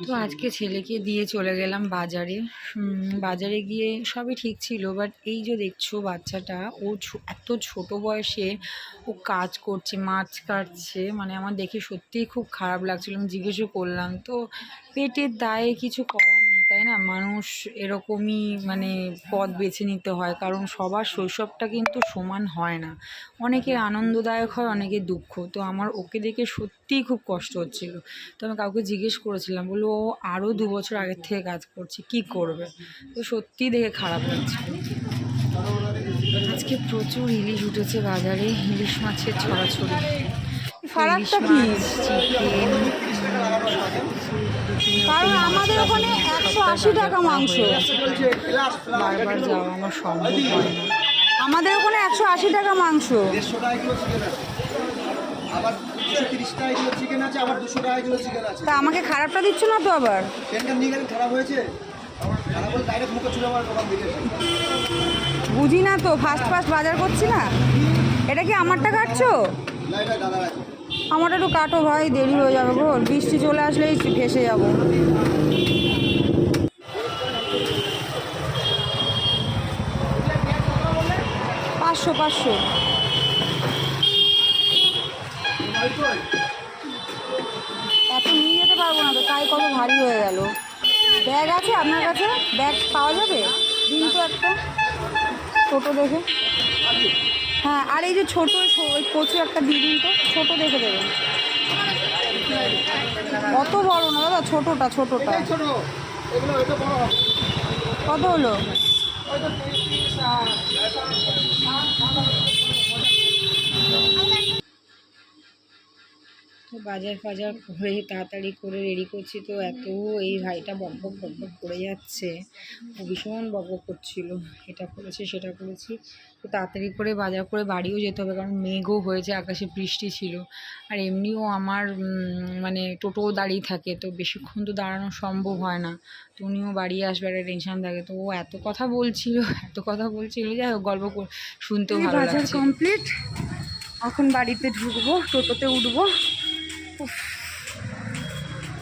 তো আজকে ছেলেকে দিয়ে চলে গেলাম বাজারে। বাজারে গিয়ে সবই ঠিক ছিল, বাট এই যে দেখছো বাচ্চাটা, ও এত ছোট বয়সে ও কাজ করছে, মাছ কাটছে, মানে আমার দেখে সত্যিই খুব খারাপ লাগছিল। আমি জিজ্ঞেসও করলাম, তো পেটের দায়ে কিছু করার নেই, তাই না? মানুষ এরকমই মানে পথ বেছে নিতে হয়, কারণ সবার শৈশবটা কিন্তু সমান হয় না। অনেকের আনন্দদায়ক হয়, অনেকের দুঃখ। তো আমার ওকে দেখে সত্যিই খুব কষ্ট হচ্ছিল। তো আমি কাউকে জিজ্ঞেস করেছিলাম, বললো ও আরও 2 বছর আগের থেকে কাজ করছে, কি করবে? তো সত্যিই দেখে খারাপ লাগছে। আজকে প্রচুর ইলিশ উঠেছে বাজারে, ইলিশ মাছের ছড়াছড়ি। ইলিশ মাছ, চিকেন, কারণ আমাদের ওখানে 180 টাকা মাংস, বারবার যাওয়া আমার সম্ভব হয় না। আমাদের ওখানে 180 টাকা মাংস। তা আমাকে খারাপটা দিচ্ছ না তো? আবার বুঝি না তো, ফার্স্ট বাজার করছি না। এটা কি আমারটা কাটছো? আমারটা একটু কাটো ভাই, দেরি হয়ে যাবে গো, বৃষ্টি চলে আসলেই ভেসে যাবো। পাঁচশো এত নিয়ে যেতে পারবো না তো, তাই কত ভারী হয়ে গেল। ব্যাগ আছে আপনার কাছে? ব্যাগ পাওয়া যাবে? দিন তো একটা ছোটো দেখে। হ্যাঁ, আর এই যে ছোটো কচু একটা দিয়ে দিন তো, ছোটো দেখে দেবেন। অত বড় না দাদা, ছোটোটা। কত হলো? তো বাজার ফাজার করে তাড়াতাড়ি করে রেডি করছি, তো এত এই ভাইটা বকবক করে যাচ্ছে, ও ভীষণ বকবক করছিল, এটা করেছি সেটা করেছি। তো তাড়াতাড়ি করে বাজার করে বাড়িও যেতে হবে, কারণ মেঘও হয়েছে, আকাশে বৃষ্টি ছিল। আর এমনিও আমার মানে টোটো দাঁড়িয়ে থাকে, তো বেশিক্ষণ তো দাঁড়ানো সম্ভব হয় না। তো উনিও বাড়ি আসবে, একটা টেনশন থাকে। তো ও এত কথা বলছিল যাই হোক, গল্প শুনতেও ভালো লাগছে। বাজার কমপ্লিট, এখন বাড়িতে ঢুকবো, টোটোতে উঠবো।